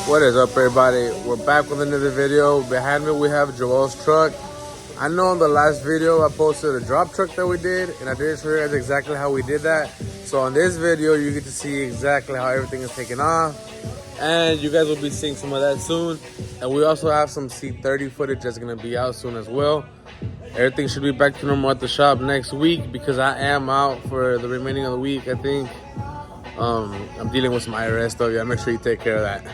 What is up, everybody? We're back with another video. Behind me we have Joel's truck. I know in the last video I posted a drop truck that we did, and I did show you guys exactly how we did that. So on this video you get to see exactly how everything is taken off, and you guys will be seeing some of that soon. And we also have some C30 footage that's going to be out soon as well. Everything should be back to normal at the shop next week because I am out for the remaining of the week, I think. I'm dealing with some IRS stuff. Yeah, make sure you take care of that.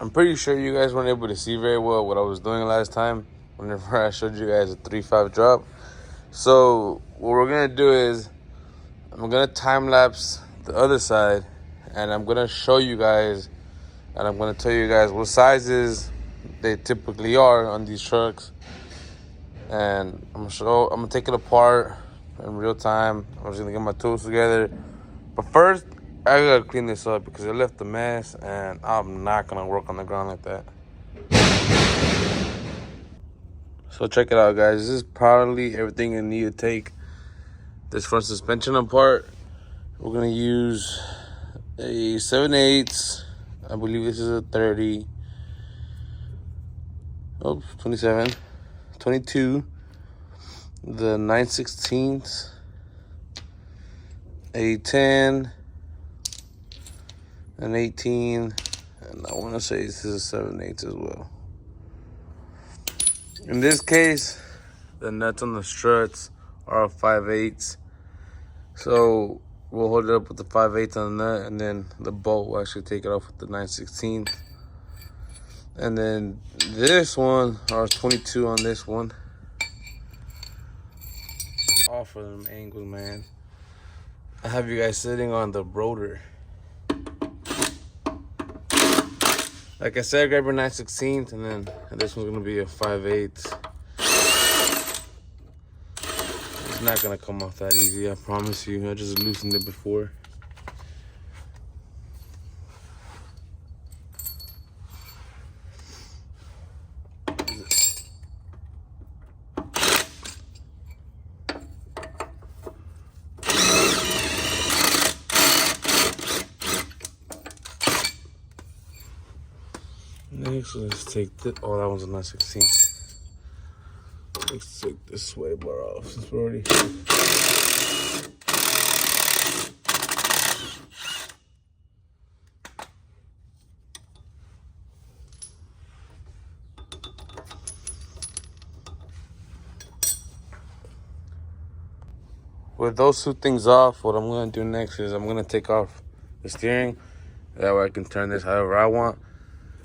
I'm pretty sure you guys weren't able to see very well what I was doing last time whenever I showed you guys a 3.5 drop. So what we're gonna do is I'm gonna time lapse the other side, and I'm gonna show you guys, and I'm gonna tell you guys what sizes they typically are on these trucks, and I'm gonna take it apart in real time. I'm just gonna get my tools together, but first I gotta clean this up because I left a mess, and I'm not gonna work on the ground like that. So check it out, guys. This is probably everything you need to take this front suspension apart. We're gonna use a 7/8. I believe this is a 30. Oh, 27, 22. The 9/16, a 10, an 18, and I want to say this is a 7/8 as well. In this case, the nuts on the struts are 5/8. So we'll hold it up with the 5/8 on the nut, and then the bolt will actually take it off with the 9/16. And then this one, or 22 on this one. Off of them angles, man. I have you guys sitting on the rotor. Like I said, grab your 9/16, and then this one's gonna be a 5/8. It's not gonna come off that easy, I promise you. I just loosened it before. Next, let's take this. Oh, that one's a 9/16. Let's take this sway bar off since we're already here. With those two things off, what I'm going to do next is I'm going to take off the steering. That way I can turn this however I want.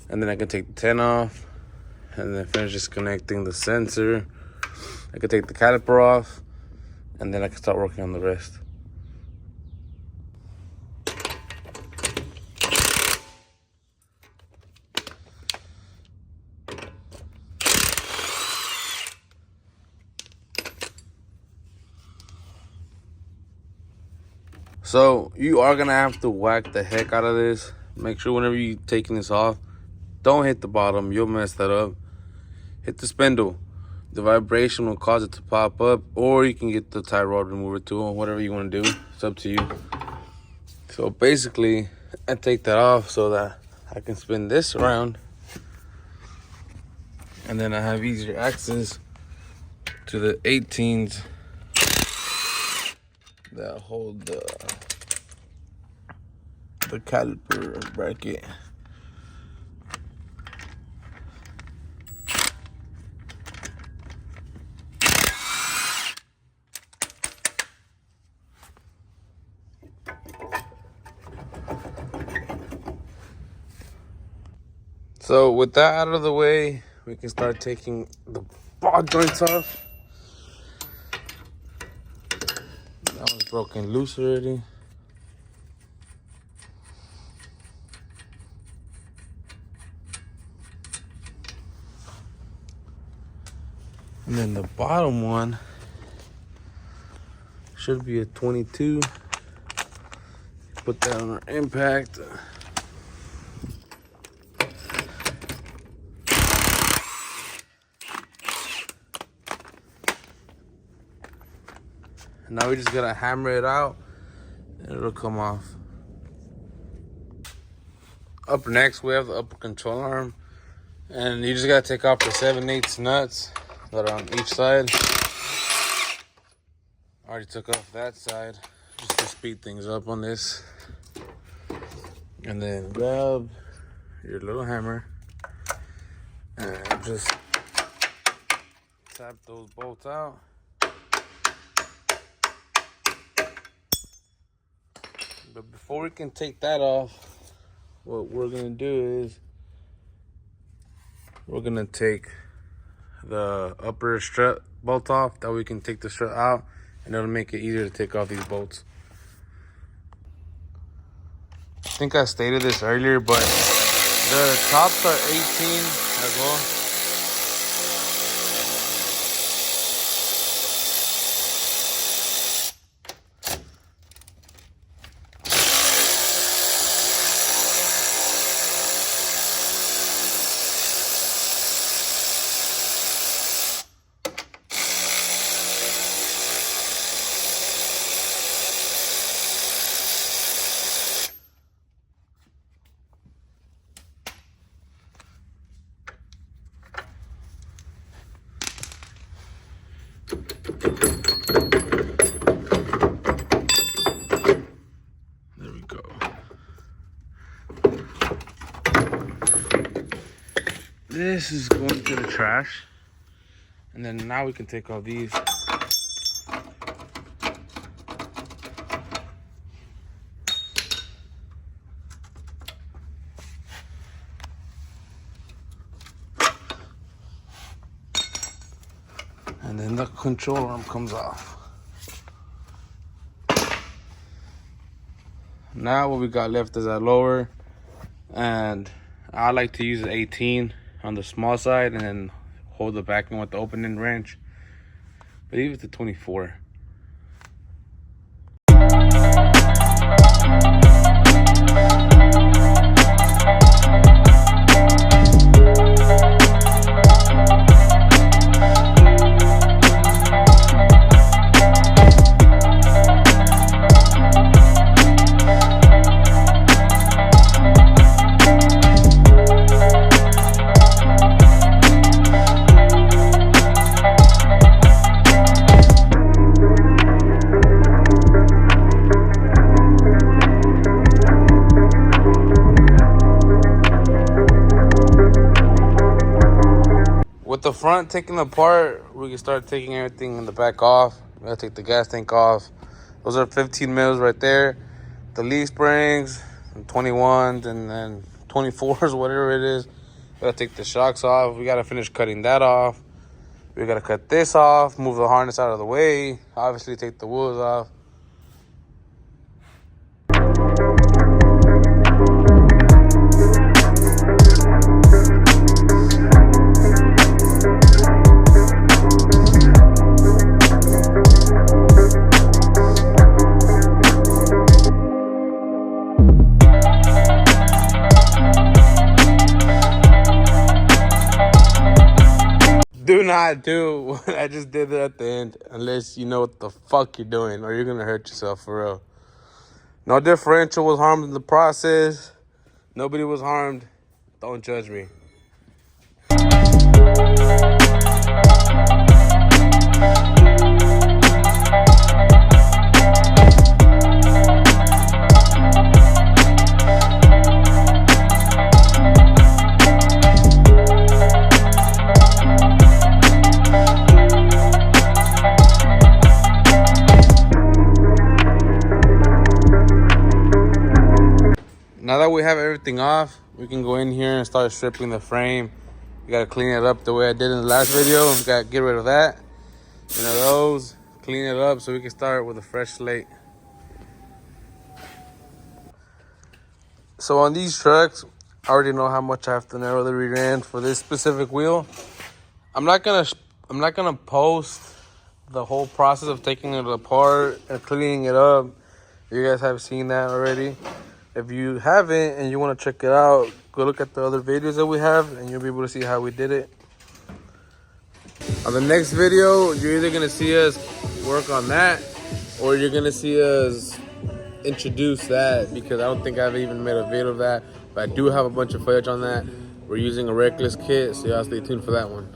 And then I can take the 10 off and then finish disconnecting the sensor. I can take the caliper off, and then I can start working on the rest. So you are gonna have to whack the heck out of this. Make sure whenever you're taking this off, don't hit the bottom, you'll mess that up. Hit the spindle. The vibration will cause it to pop up, or you can get the tie rod remover tool, whatever you want to do. It's up to you. So basically, I take that off so that I can spin this around, and then I have easier access to the 18s that hold the caliper bracket. So with that out of the way, we can start taking the ball joints off. That one's broken loose already. And then the bottom one should be a 22. Put that on our impact. Now we just gotta hammer it out and it'll come off. Up next, we have the upper control arm. And you just gotta take off the 7/8 nuts that are on each side. I already took off that side just to speed things up on this. And then grab your little hammer and just tap those bolts out. But before we can take that off, what we're gonna do is we're gonna take the upper strut bolt off. That way we can take the strut out and it'll make it easier to take off these bolts. I think I stated this earlier, but the tops are 18 as well. There we go. This is going to the trash. And then now we can take off these. And then the control arm comes off. Now what we got left is that lower, and I like to use the 18 on the small side and then hold the back end with the opening wrench. But even the 24. With the front taken apart, we can start taking everything in the back off. We gotta take the gas tank off. Those are 15 mils right there. The leaf springs, 21s, and then 24s, whatever it is. We gotta take the shocks off. We gotta finish cutting that off. We gotta cut this off, move the harness out of the way. Obviously take the wheels off. Do not do what I just did at the end unless you know what the fuck you're doing, or you're gonna hurt yourself for real. No differential was harmed in the process. Nobody was harmed. Don't judge me. Now that we have everything off, we can go in here and start stripping the frame. You gotta clean it up the way I did in the last video. We gotta get rid of that. You know, those, clean it up so we can start with a fresh slate. So on these trucks, I already know how much I have to narrow the rear end for this specific wheel. I'm not gonna post the whole process of taking it apart and cleaning it up. You guys have seen that already. If you haven't and you want to check it out, go look at the other videos that we have and you'll be able to see how we did it. On the next video, you're either going to see us work on that or you're gonna see us introduce that, because I don't think I've even made a video of that, but I do have a bunch of footage on that. We're using a reckless kit, so y'all stay tuned for that one.